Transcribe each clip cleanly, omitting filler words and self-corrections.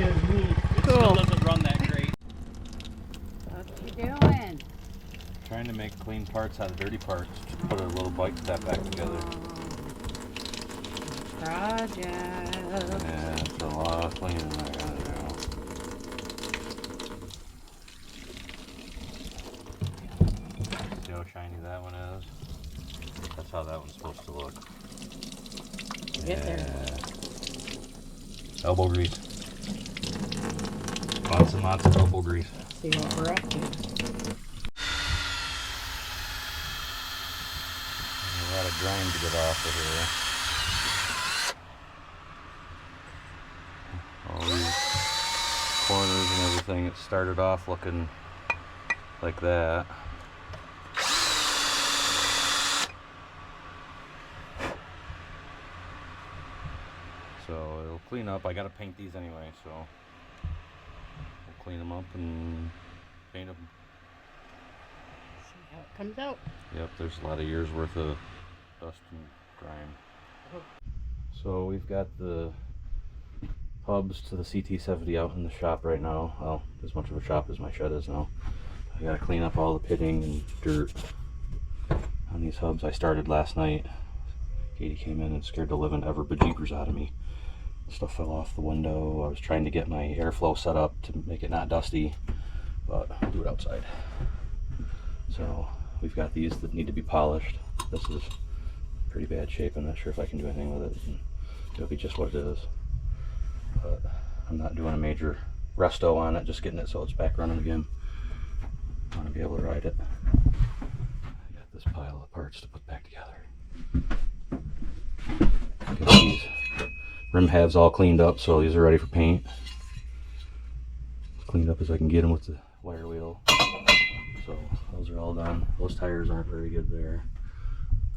It still doesn't run that great. What you doing? Trying to make clean parts out of dirty parts to put a little bike step back together. Project. Yeah, it's a lot of cleaning I gotta do. See how shiny that one is? That's how that one's supposed to look. Get there. Elbow grease. Lots and lots of elbow grease. See what we're up to. A lot of grime to get off of here. All these corners and everything, it started off looking like that. So it'll clean up. I gotta paint these anyway, so we'll clean them up and paint them. See how it comes out. Yep, there's a lot of years worth of dust and grime. So we've got the hubs to the CT70 out in the shop right now. Well, as much of a shop as my shed is now. I gotta clean up all the pitting and dirt on these hubs. I started last night. Katie came in and scared the living ever bejeepers out of me. Stuff fell off the window. I was trying to get my airflow set up to make it not dusty, but I'll do it outside. So we've got these that need to be polished. This is pretty bad shape. I'm not sure if I can do anything with it. It'll be just what it is. But I'm not doing a major resto on it, just getting it so it's back running again. I want to be able to ride it. I got this pile of parts to put back together. Get these rim halves all cleaned up, so these are ready for paint. As cleaned up as I can get them with the wire wheel. So those are all done. Those tires aren't very good there.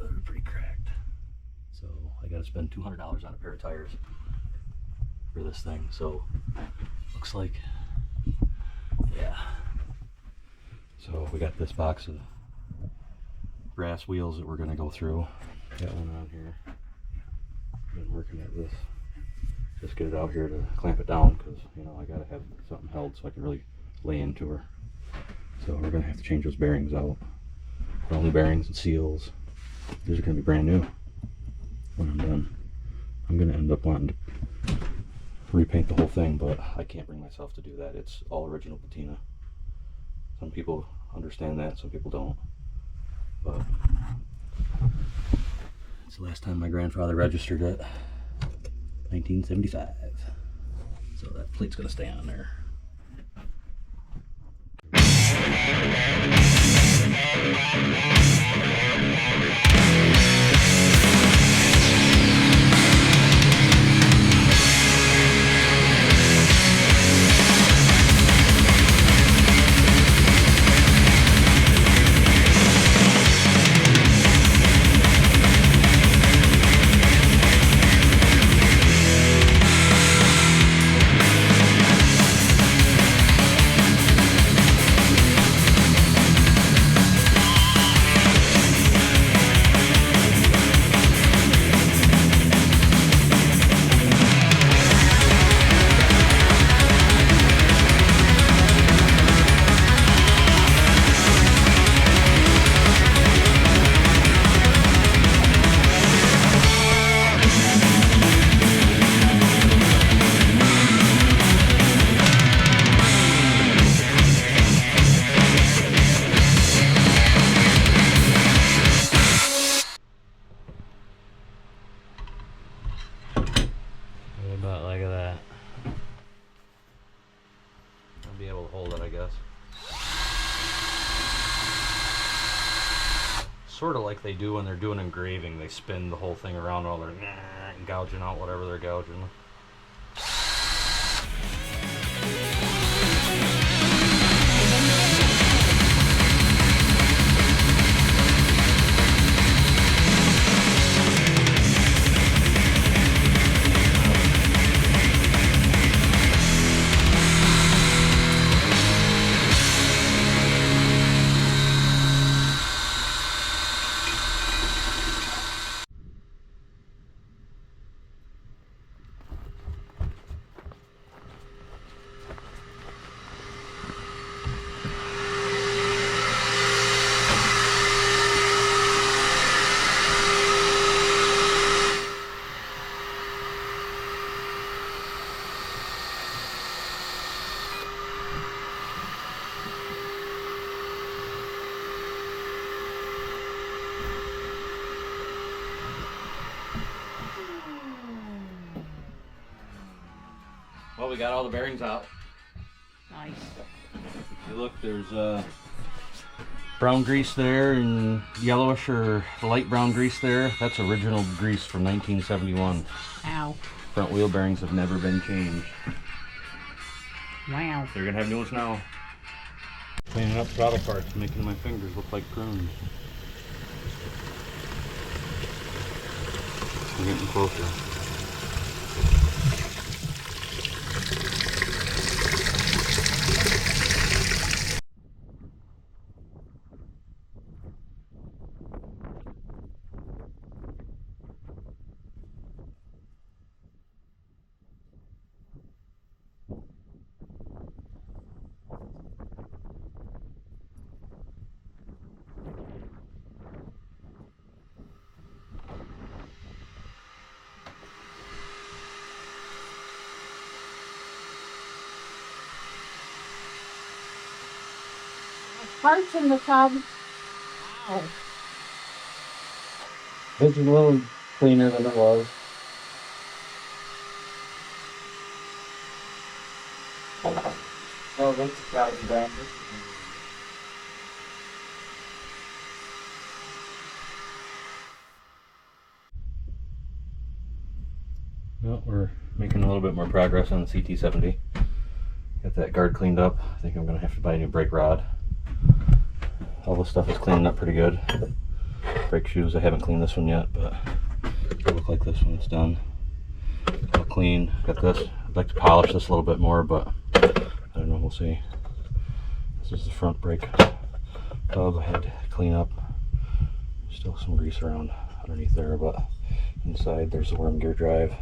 They're pretty cracked. So I got to spend $200 on a pair of tires for this thing. So looks like, yeah. So we got this box of brass wheels that we're going to go through. Got one on here. Been working at this. Just get it out here to clamp it down because, you know, I got to have something held so I can really lay into her. So we're going to have to change those bearings out. Put all new bearings and seals. These are going to be brand new when I'm done. I'm going to end up wanting to repaint the whole thing, but I can't bring myself to do that. It's all original patina. Some people understand that, some people don't. But it's the last time my grandfather registered it. 1975. So that plate's going to stay on there. About like that. I'll be able to hold it, I guess. Sort of like they do when they're doing engraving. They spin the whole thing around while they're gouging out whatever they're gouging. we got all the bearings out. Nice. You look, there's brown grease there and yellowish or light brown grease there. That's original grease from 1971. Ow. Front wheel bearings have never been changed. Wow. They're gonna have new ones now. Cleaning up throttle parts, making my fingers look like prunes. We're getting closer. Parts in the tub. Ow. This is a little cleaner than it was. Oh, that's gotta be down. Well, we're making a little bit more progress on the CT70. Got that guard cleaned up. I think I'm gonna have to buy a new brake rod. All this stuff is cleaning up pretty good. Brake shoes, I haven't cleaned this one yet, but it'll look like this when it's done. All clean. Got this. I'd like to polish this a little bit more, but I don't know, we'll see. This is the front brake tub. I had to clean up. Still some grease around underneath there, but inside there's the worm gear drive.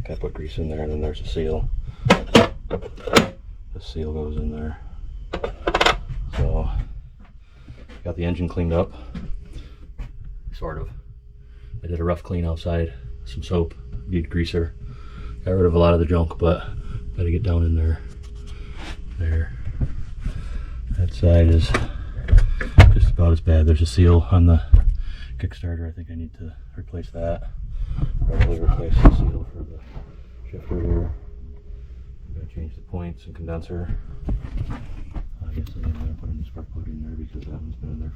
Gotta put grease in there, and then there's a seal. The seal goes in there. So, got the engine cleaned up, sort of. I did a rough clean outside, some soap, degreaser. Got rid of a lot of the junk, but gotta get down in there. There. That side is just about as bad. There's a seal on the Kickstarter. I think I need to replace that. Probably replace the seal for the shifter here. I'm gonna change the points and condenser. I guess I'm gonna put a new spark plug in there because that one's been in there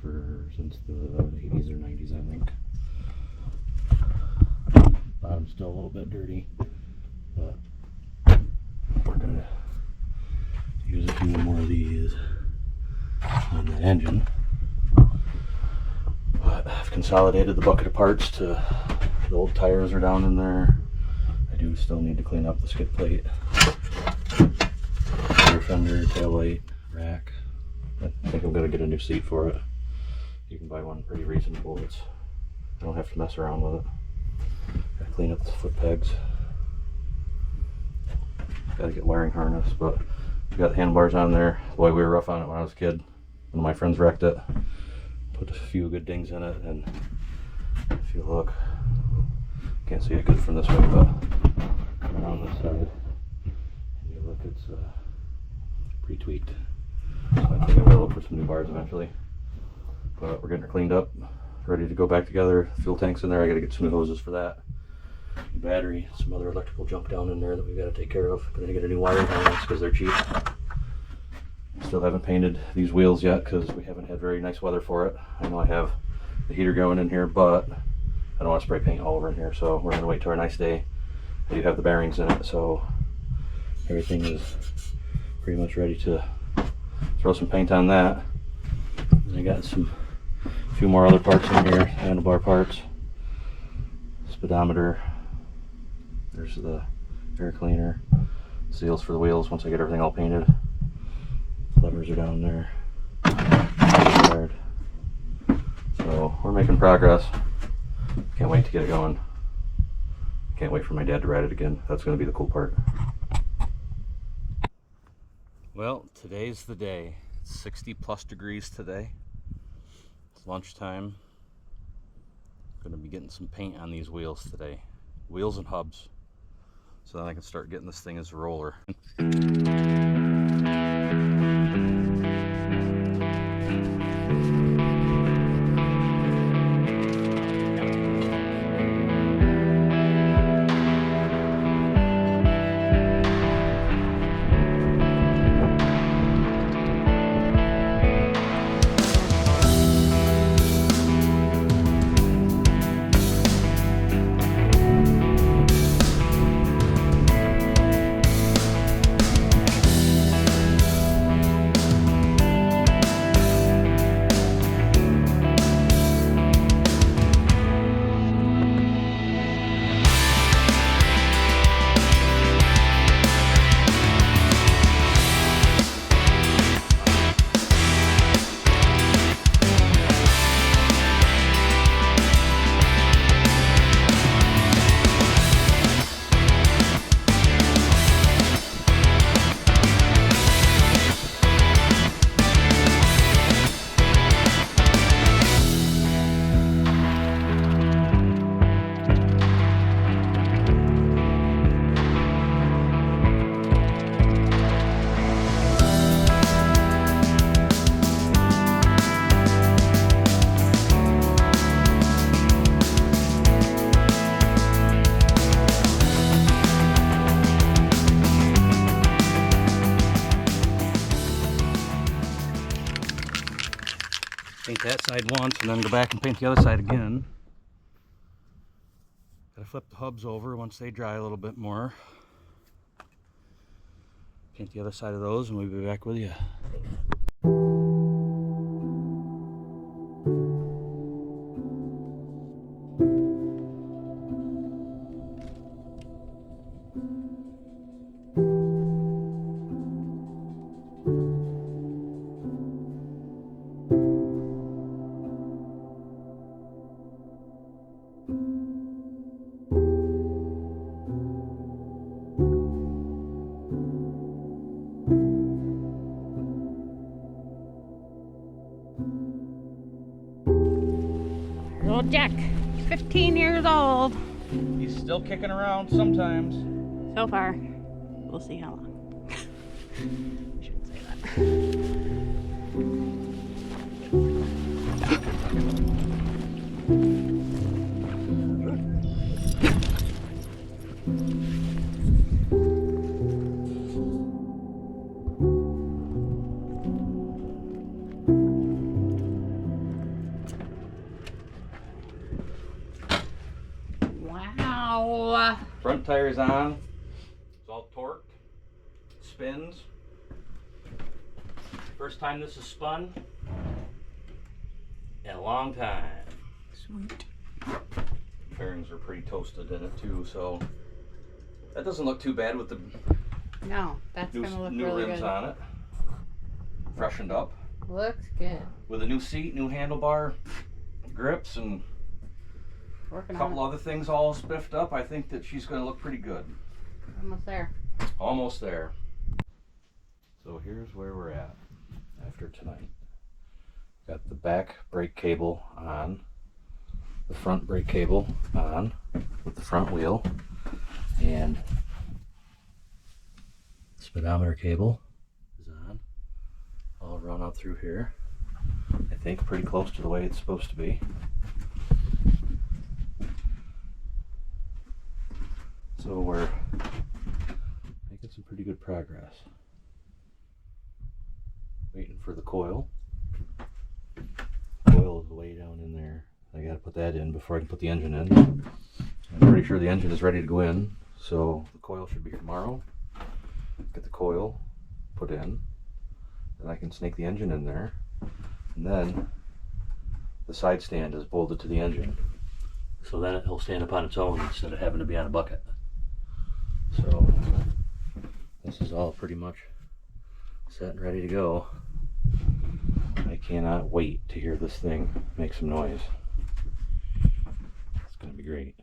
since the 80s or 90s, I think. Bottom's still a little bit dirty, but we're gonna use a few more of these on the engine. But I've consolidated the bucket of parts to the old tires are down in there. I do still need to clean up the skid plate, rear fender, tail light, rack. I think I'm gonna get a new seat for it. You can buy one pretty reasonable. I don't have to mess around with it. Gotta clean up the foot pegs. Gotta get wiring harness, but we got the handlebars on there. Boy, we were rough on it when I was a kid. One of my friends wrecked it. Put a few good dings in it, and if you look, can't see it good from this way, but around this side, if you look, it's pretty tweaked. So I think I'm gonna look for some new bars eventually. But we're getting her cleaned up, ready to go back together. Fuel tank's in there. I gotta get some new hoses for that. New battery, some other electrical junk down in there that we gotta take care of. Gonna get a new wiring harness because they're cheap. Still haven't painted these wheels yet because we haven't had very nice weather for it. I know I have the heater going in here, but I don't want to spray paint all over in here, so we're gonna wait till a nice day. I do have the bearings in it, so everything is pretty much ready to throw some paint on that. And I got a few more other parts in here, handlebar parts, speedometer. There's the air cleaner, seals for the wheels once I get everything all painted. Levers are down there. So we're making progress. Can't wait to get it going. Can't wait for my dad to ride it again. That's going to be the cool part. Well, today's the day. It's 60 plus degrees today. It's lunchtime. Going to be getting some paint on these wheels today. Wheels and hubs. So then I can start getting this thing as a roller. paint that side once and then go back and paint the other side again. Gotta flip the hubs over once they dry a little bit more. Paint the other side of those and we'll be back with you. Old Jack, 15 years old. He's still kicking around sometimes. So far. We'll see how long. I shouldn't say that. Wow. Front tire's on. It's all torqued. Spins. First time this is spun in a long time. Sweet. Bearings are pretty toasted in it too, so that doesn't look too bad with the No, that's gonna look new really rims good. on it. Freshened up. Looks good. With a new seat, new handlebar grips, and Working a on couple other things all spiffed up. I think that she's going to look pretty good. it. Almost there. Almost there. So here's where we're at after tonight. Got the back brake cable on, the front brake cable on with the front wheel, and speedometer cable is on. All run up through here. I think pretty close to the way it's supposed to be. So we're making some pretty good progress. Waiting for the coil. Coil is way down in there. I gotta put that in before I can put the engine in. I'm pretty sure the engine is ready to go in, so the coil should be here tomorrow. Get the coil put in, then I can snake the engine in there, and then the side stand is bolted to the engine. So then it'll stand up on its own instead of having to be on a bucket. So this is all pretty much set and ready to go. I cannot wait to hear this thing make some noise. It's going to be great.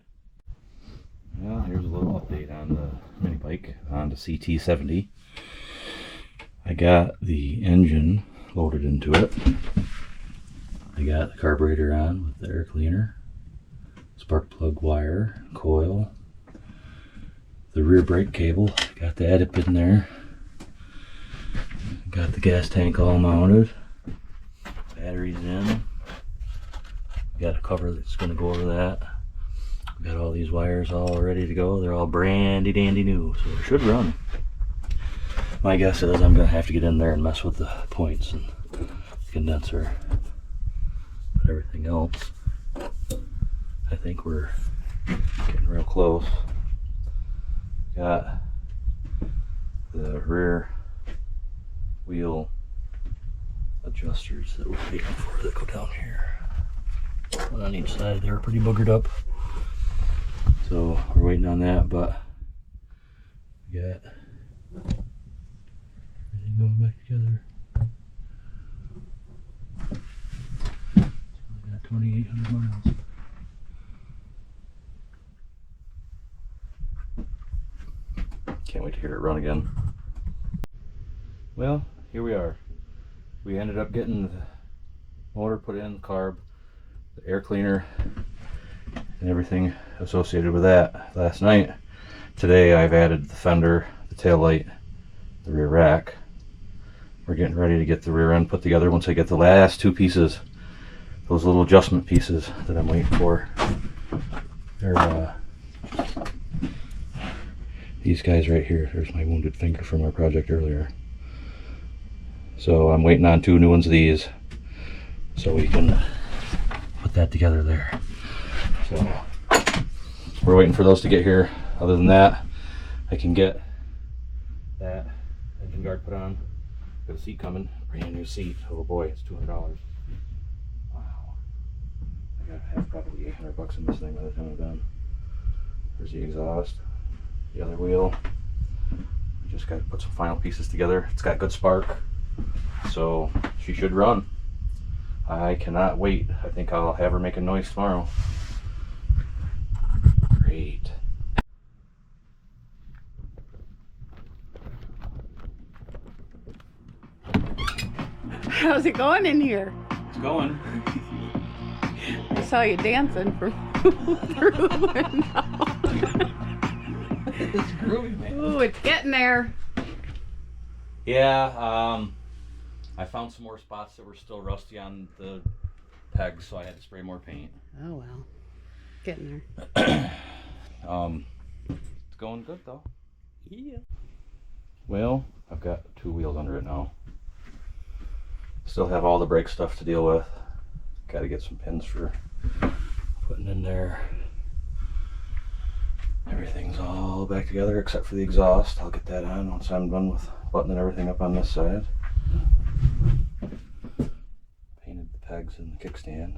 Well, here's a little update on the mini bike, on the CT70. I got the engine loaded into it. I got the carburetor on with the air cleaner, spark plug wire, coil, the rear brake cable, got that up in there. Got the gas tank all mounted. Batteries in. Got a cover that's going to go over that. Got all these wires all ready to go. They're all brandy dandy new, so it should run. My guess is I'm going to have to get in there and mess with the points and condenser. But everything else, I think we're getting real close. Got the rear wheel adjusters that we're waiting for that go down here. One on each side. They're pretty boogered up, so we're waiting on that. But we got everything going back together. So we got 2,800 miles. Can't wait to hear it run again. Well, here we are. We ended up getting the motor put in, carb, the air cleaner, and everything associated with that last night. Today I've added the fender, the tail light, the rear rack. We're getting ready to get the rear end put together once I get the last two pieces, those little adjustment pieces that I'm waiting for. They're these guys right here. There's my wounded finger from our project earlier. So I'm waiting on two new ones of these. so we can put that together there. So we're waiting for those to get here. Other than that, I can get that engine guard put on. Got a seat coming, brand new seat. Oh boy, it's $200. Wow. I gotta have probably $800 in this thing by the time I'm done. There's the exhaust, the other wheel. We just got to put some final pieces together. It's got good spark, so she should run. I cannot wait. I think I'll have her make a noise tomorrow. Great. How's it going in here? It's going. I saw you dancing from through the window. It's groovy, man. Ooh, it's getting there. Yeah, I found some more spots that were still rusty on the pegs, so I had to spray more paint. Oh well, getting there. It's going good though. Yeah. Well, I've got 2 wheels under it now. Still have all the brake stuff to deal with. Got to get some pins for putting in there. Everything's all back together except for the exhaust. I'll get that on once I'm done with buttoning everything up on this side. Painted the pegs in the kickstand.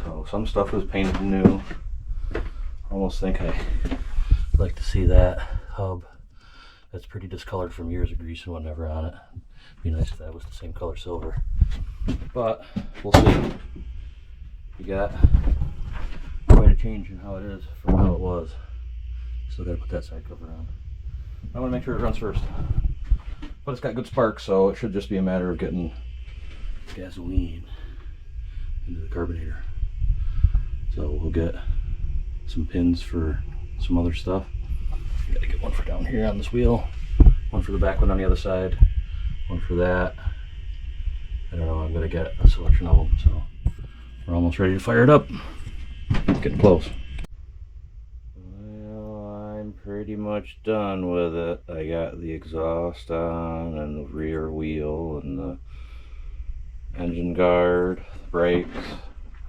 So some stuff was painted new. Almost think I'd like to see that hub. That's pretty discolored from years of grease and whatever on it. Be nice if that was the same color silver. But we'll see. You got quite a change in how it is from how it was. Still got to put that side cover on. I want to make sure it runs first. But it's got good spark, so it should just be a matter of getting gasoline into the carbonator. So we'll get some pins for some other stuff. Got to get one for down here on this wheel, one for the back one on the other side, one for that. I don't know, I'm going to get a selection of them, so we're almost ready to fire it up. It's getting close. Well, I'm pretty much done with it. I got the exhaust on and the rear wheel and the engine guard, the brakes.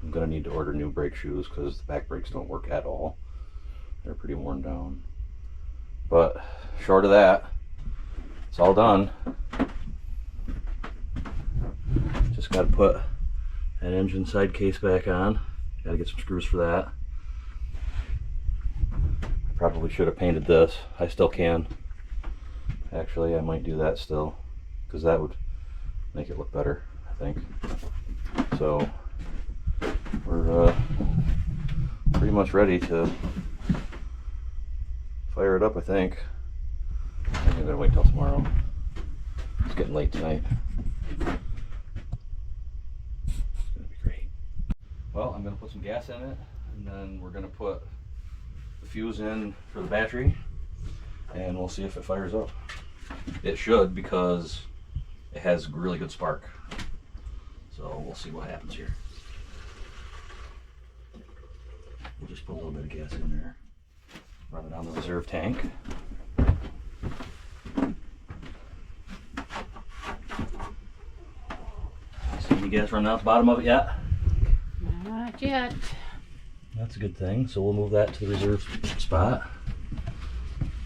I'm going to need to order new brake shoes because the back brakes don't work at all. They're pretty worn down. But short of that, it's all done. Just got to put that engine side case back on. Got to get some screws for that. I probably should have painted this. I still can. Actually, I might do that still because that would make it look better, I think. So we're pretty much ready to fire it up, I think. I'm gonna wait till tomorrow. It's getting late tonight. It's gonna be great. Well, I'm gonna put some gas in it, and then we're gonna put the fuse in for the battery, and we'll see if it fires up. It should, because it has really good spark. So we'll see what happens here. We'll just put a little bit of gas in there. Run it on the reserve tank. See any gas running out the bottom of it yet? Not yet. That's a good thing. So we'll move that to the reserve spot.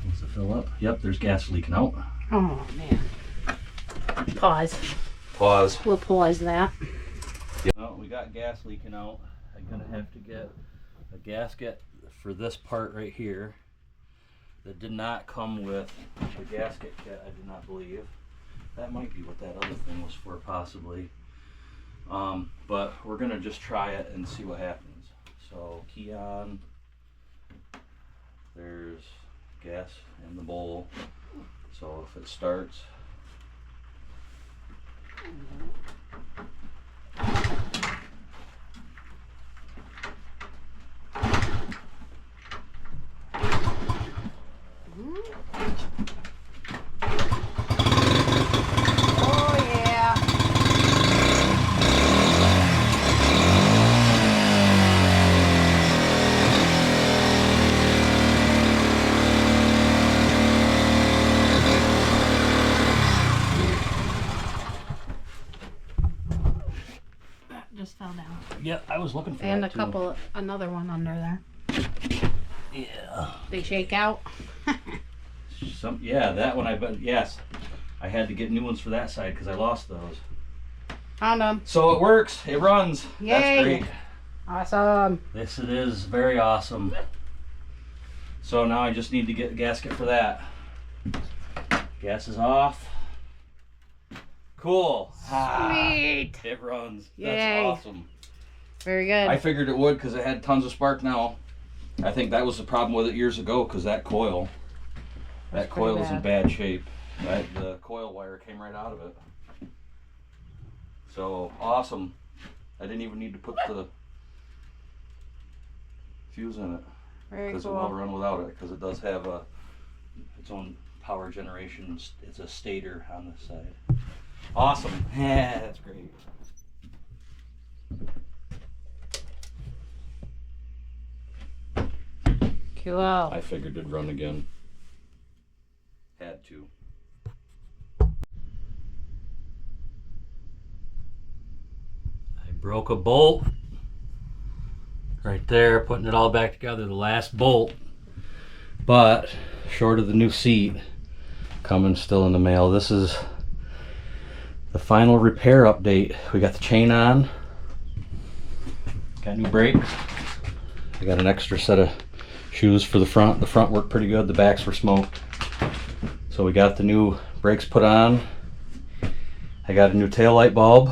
Once it fill up. Yep, there's gas leaking out. Oh man. Pause. Pause. We'll pause that. Well, we got gas leaking out. I'm gonna have to get a gasket for this part right here that did not come with the gasket kit, I do not believe. That might be what that other thing was for, possibly. But we're gonna just try it and see what happens. So key on, there's gas in the bowl. So if it starts, Oh yeah. Yeah, I was looking for And that a couple, another one under there. Yeah. They shake out. Yeah, that one I bet. Yes, I had to get new ones for that side because I lost those. Found them. So it works. It runs. Yay. That's great. Awesome. This it is very awesome. So now I just need to get a gasket for that. Gas is off. Cool. Sweet. It runs. Yay. That's awesome. Very good. I figured it would because it had tons of spark now. I think that was the problem with it years ago because that coil is in bad shape. The coil wire came right out of it. So awesome. I didn't even need to put the fuse in it Very because cool. it will run without it because it does have its own power generation. It's a stator on this side. Awesome. Yeah, that's great. Cool. I figured it'd run again. Had to. I broke a bolt right there, putting it all back together, the last bolt. But short of the new seat coming still in the mail. This is the final repair update. We got the chain on. Got new brakes. I got an extra set of shoes for the front. The front worked pretty good. The backs were smoked. So we got the new brakes put on. I got a new tail light bulb.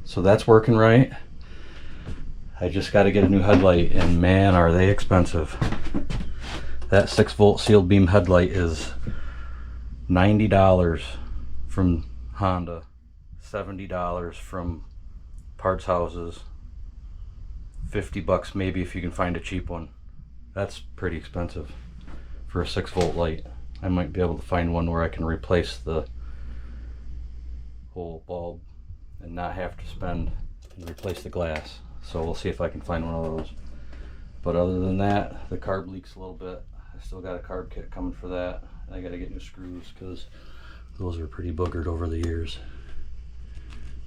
So that's working right. I just got to get a new headlight, and man, are they expensive. That 6-volt sealed beam headlight is $90 from Honda, $70 from parts houses, $50 maybe if you can find a cheap one. That's pretty expensive for a 6-volt light. I might be able to find one where I can replace the whole bulb and not have to spend and replace the glass. So we'll see if I can find one of those. But other than that, the carb leaks a little bit. I still got a carb kit coming for that. I got to get new screws because those are pretty boogered over the years.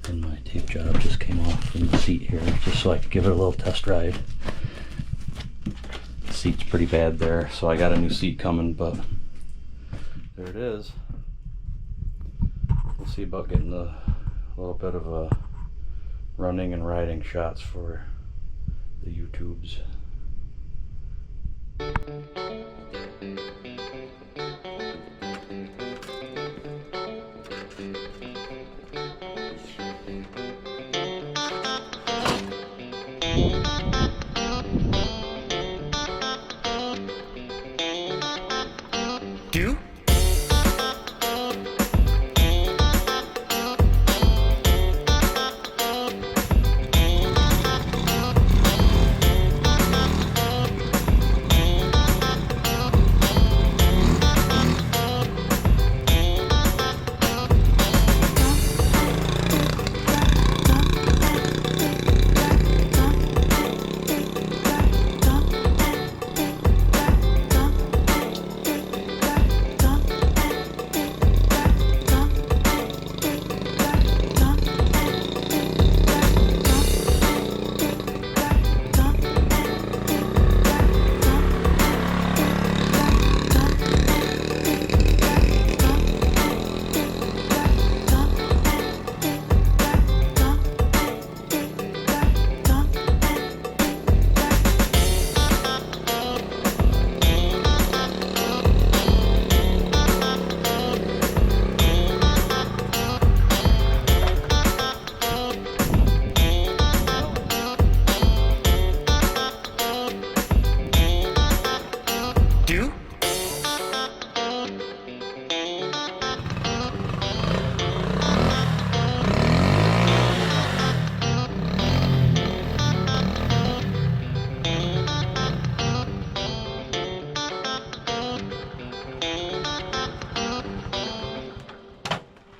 And my tape job just came off from the seat here, just so I could give it a little test ride. The seat's pretty bad there, so I got a new seat coming, but there it is. We'll see about getting a little bit of a running and riding shots for the YouTubes.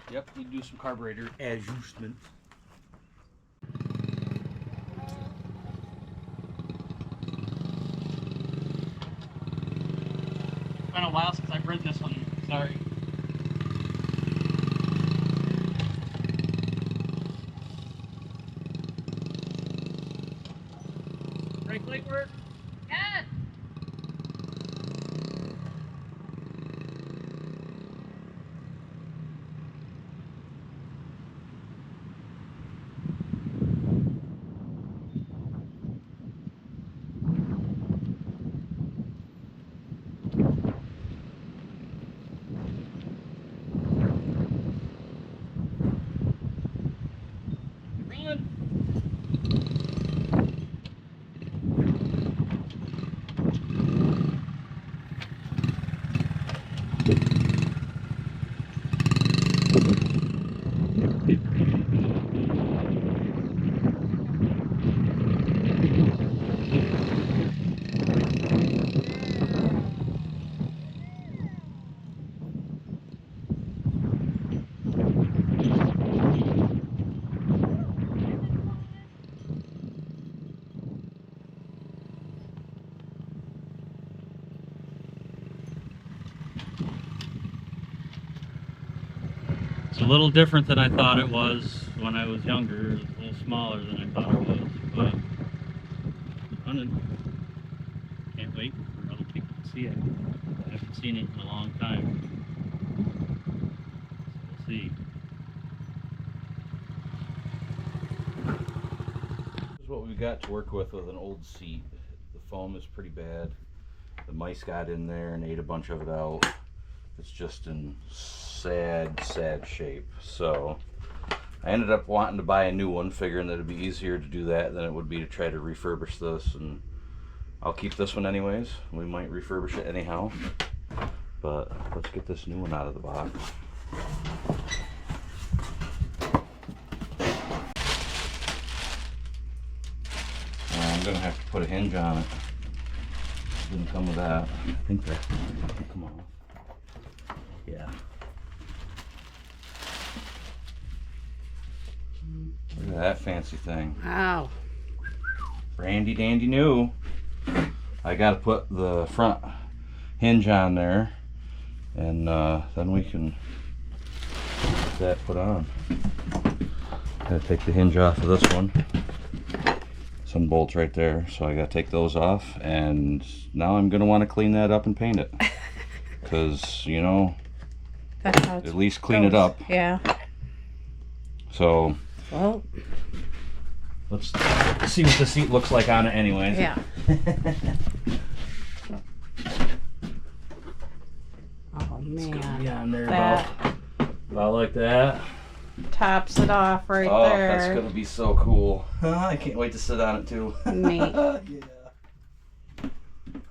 Yep, need to do some carburetor adjustments. It's been a while since I've ridden this one. Sorry. Light work. Yes. It's a little different than I thought it was when I was younger. It was a little smaller than I thought it was, but can't wait for other people to see it. I haven't seen it in a long time. So we'll see. This is what we got to work with an old seat. The foam is pretty bad. The mice got in there and ate a bunch of it out. It's just in sad shape. So I ended up wanting to buy a new one, figuring that it'd be easier to do that than it would be to try to refurbish this. And I'll keep this one anyways. We might refurbish it anyhow. But let's get this new one out of the box. I'm gonna have to put a hinge on it. It didn't come with that. I think that will come off. Yeah. Look at that fancy thing. Wow. Randy dandy new. I gotta put the front hinge on there, and then we can get that put on. Gotta take the hinge off of this one. Some bolts right there, so I gotta take those off, and now I'm gonna want to clean that up and paint it, because you know, That's how it's at least clean it up. Yeah. So Well, let's see what the seat looks like on it anyways. yeah. Oh It's gonna be man. on there That about like that. tops it off right Oh, there. that's gonna be so cool. I can't wait to sit on it too. Neat. Yeah.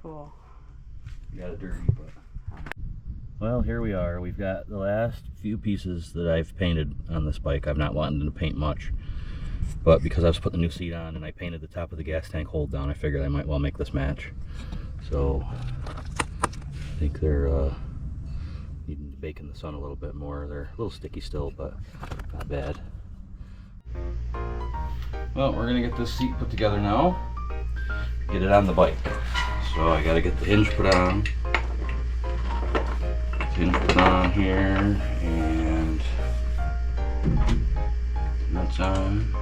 Cool. Got it dirty, but. Well, here we are. We've got the last few pieces that I've painted on this bike. I've not wanted to paint much, but because I was putting the new seat on and I painted the top of the gas tank hold down, I figured I might well make this match. So I think they're needing to bake in the sun a little bit more. They're a little sticky still, but not bad. Well, we're gonna get this seat put together now, get it on the bike. So I gotta get the hinge put on. Hinge put on here, and nuts on.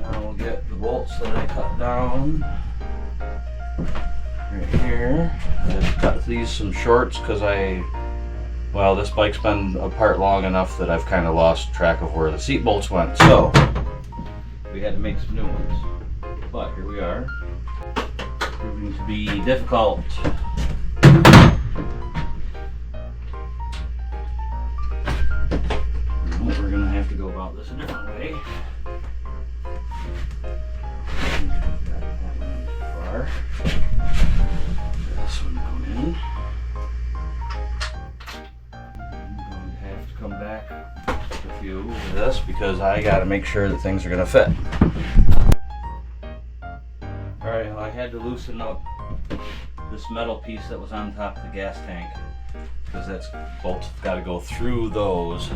Now we'll get the bolts that I cut down. Right here. I just cut these some shorts because well, this bike's been apart long enough that I've kind of lost track of where the seat bolts went. So we had to make some new ones. But here we are. Proving to be difficult. Well, we're gonna have to go about this a different way. This one going in. I'm going to have to come back a few of this because I got to make sure that things are going to fit. Alright, well, I had to loosen up this metal piece that was on top of the gas tank because that's bolts got to go through those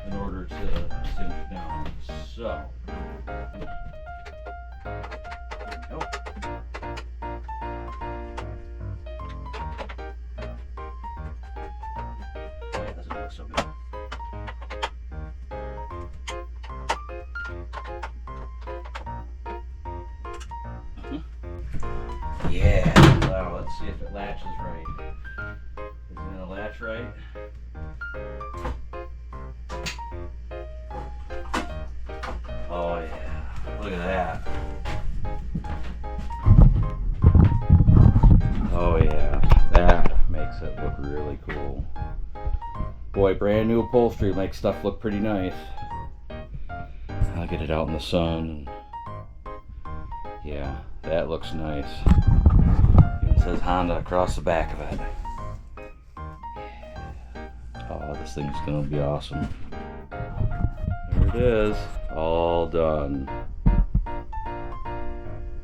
in order harder to cinch down. So, nope. That doesn't look so good. Yeah, now let's see if it latches right. Is it gonna latch right? Oh yeah, look at that. Oh yeah, that makes it look really cool. Boy, brand new upholstery makes stuff look pretty nice. I'll get it out in the sun. Yeah, that looks nice. Even says Honda across the back of it. Yeah. Oh, this thing's gonna be awesome. There it is, all done.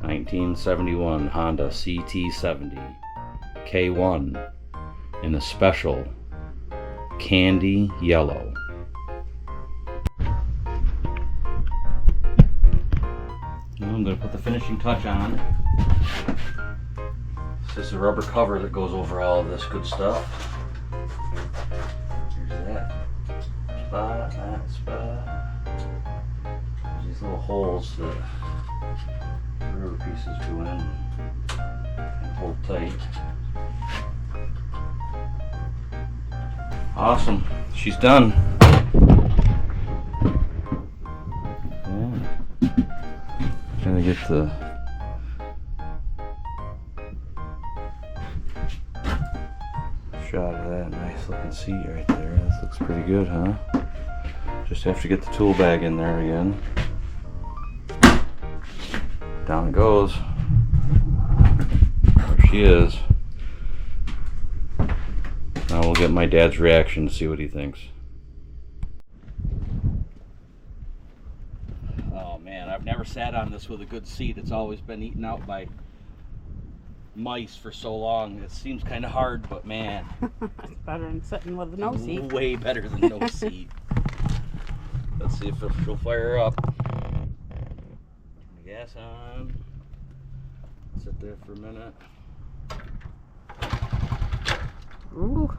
1971 Honda CT70 K1 in a special Candy Yellow. I'm going to put the finishing touch on. This is a rubber cover that goes over all of this good stuff. Here's that spot, that spot. There's these little holes that the rubber pieces go in and hold tight. Awesome. She's done. Trying to get the shot of that nice looking seat right there. This looks pretty good, huh? Just have to get the tool bag in there again. Down it goes. There she is. Now we'll get my dad's reaction to see what he thinks. Oh man, I've never sat on this with a good seat. It's always been eaten out by mice for so long. It seems kind of hard, but man. It's better than sitting with no seat. Way better than no seat. Let's see if she'll fire up. Turn the gas on. Sit there for a minute. Ooh.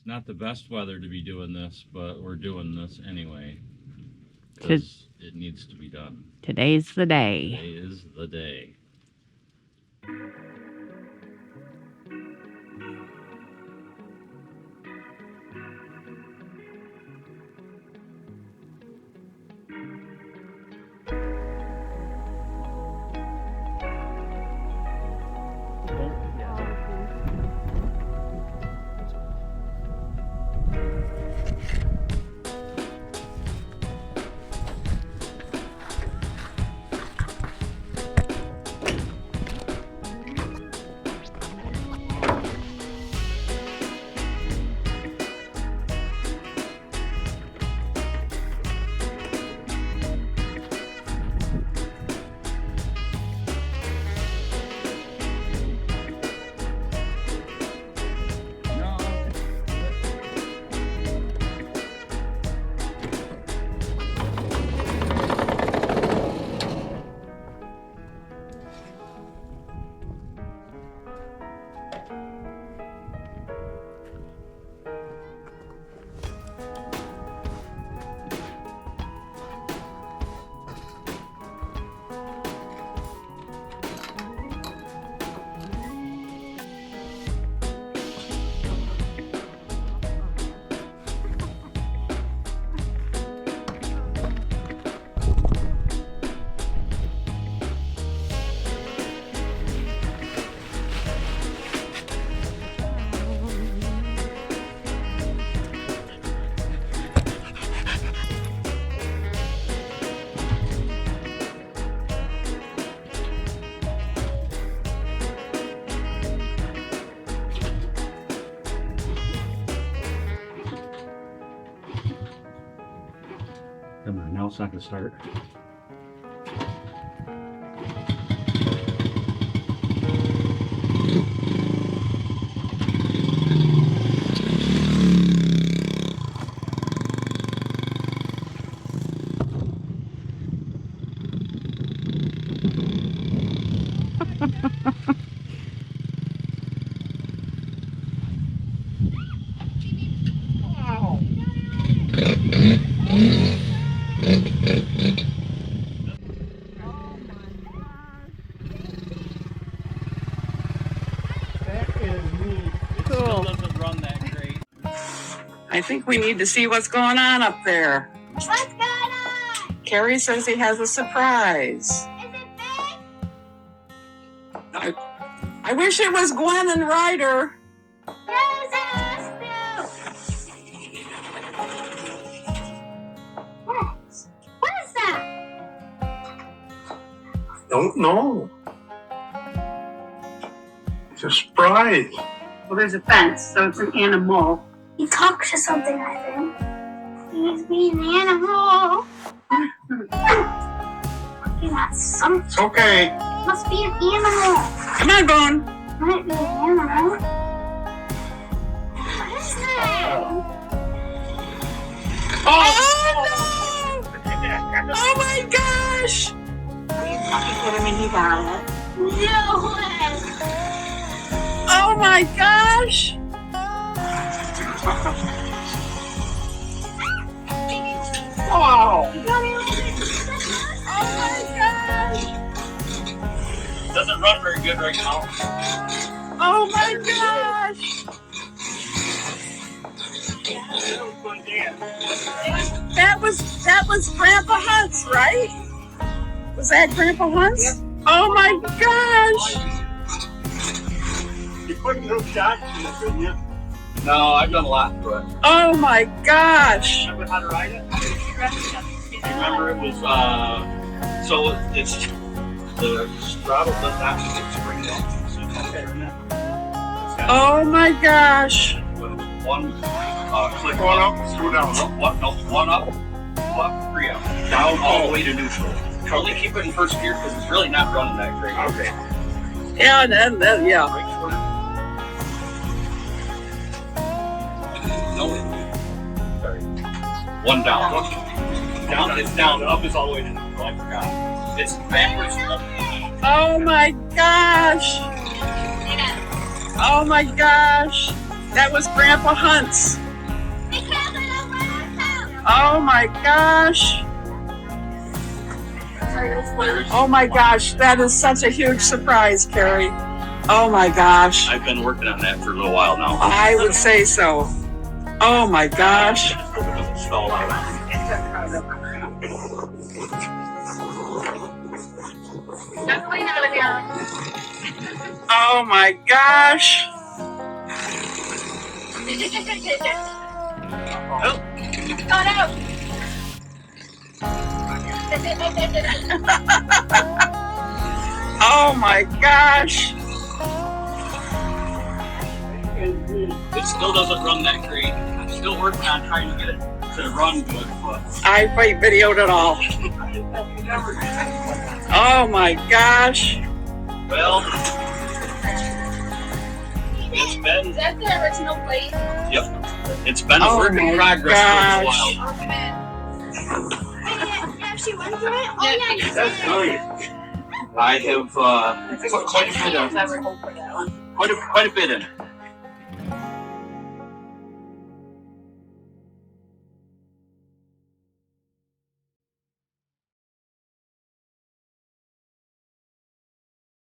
Not the best weather to be doing this, but we're doing this anyway because it needs to be done. Today's the day. Today is the day. now, it's not gonna start. Cool. Doesn't run that great. I think we need to see what's going on up there. What's going on? Carey says he has a surprise. Is it big? I wish it was Gwen and Ryder. Yes, it is too. What is that? Don't know. It's a surprise. Well, there's a fence, so it's an animal. He talks to something, I think. He's being an animal. He wants something. It's okay. Must be an animal. Come on, Bone. Might be an animal. What is that? Oh, no! Oh, my gosh! He put him in, he got it. No way. Oh, my gosh! Wow. Oh, my gosh! Doesn't run very good right now. Oh, my gosh! That was Grandpa Hunt's, right? Was that Grandpa Hunt's? Yep. Oh my gosh! You putting no shots in it, didn't you? No, I've done a lot to it. Oh my gosh! Remember how to ride it? Remember it was, so it's, the throttle does not spring up. So you can turn it. Oh my gosh! With one, click One up, up, two down. one up, three up, down all the way to neutral. Only keep it in first gear because it's really not running that great. Okay. Yeah, and then yeah. No, sorry. One down. Down, it's down. Up is all the way to neutral. I forgot. It's backwards. Oh my gosh! Oh my gosh! That was Grandpa Hunt's. Oh my gosh! Oh my gosh! That is such a huge surprise, Carey. Oh my gosh! I've been working on that for a little while now. I would say so. Oh my gosh! Stall out. Oh my gosh! Oh Oh my gosh! It still doesn't run that great. I'm still working on trying to get it to run good, but I videoed it all. Oh my gosh! well, it's been, Is that the original plate? yep, it's been a Oh work in my progress for a gosh. while. She went through it? Oh, yeah. That's brilliant. I have put quite a bit in.